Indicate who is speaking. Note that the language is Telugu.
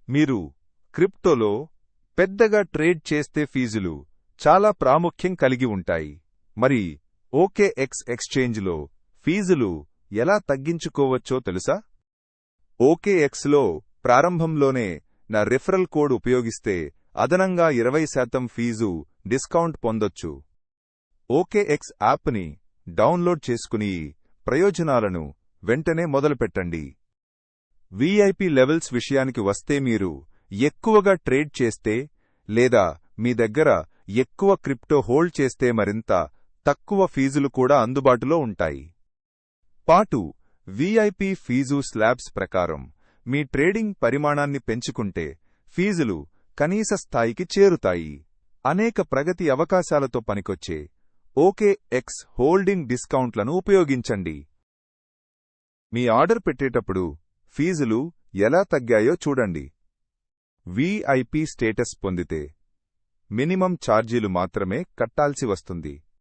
Speaker 1: మీరు క్రిప్టోలో పెద్దగా ట్రేడ్ చేస్తే ఫీజులు చాలా ప్రాముఖ్యం కలిగి ఉంటాయి. మరి ఓకేఎక్స్ ఎక్స్చేంజ్లో ఫీజులు ఎలా తగ్గించుకోవచ్చో తెలుసా? ఓకేఎక్స్లో ప్రారంభంలోనే నా రిఫరల్ కోడ్ ఉపయోగిస్తే అదనంగా 20% ఫీజు డిస్కౌంట్ పొందొచ్చు. ఓకేఎక్స్ యాప్ని డౌన్లోడ్ చేసుకుని ప్రయోజనాలను వెంటనే మొదలుపెట్టండి. విఐపి లెవెల్స్ విషయానికి వస్తే మీరు ఎక్కువగా ట్రేడ్ చేస్తే లేదా మీ దగ్గర ఎక్కువ క్రిప్టో హోల్డ్ చేస్తే మరింత తక్కువ ఫీజులు కూడా అందుబాటులో ఉంటాయి. విఐపి ఫీజు స్లాబ్స్ ప్రకారం మీ ట్రేడింగ్ పరిమాణాన్ని పెంచుకుంటే ఫీజులు కనీస స్థాయికి చేరుతాయి. అనేక ప్రగతి అవకాశాలతో పనికొచ్చే ఓకేఎక్స్ హోల్డింగ్ డిస్కౌంట్లను ఉపయోగించండి. మీ ఆర్డర్ పెట్టేటప్పుడు ఫీజులు ఎలా తగ్గాయో చూడండి. విఐపి స్టేటస్ పొందితే మినిమం ఛార్జీలు మాత్రమే కట్టాల్సి వస్తుంది.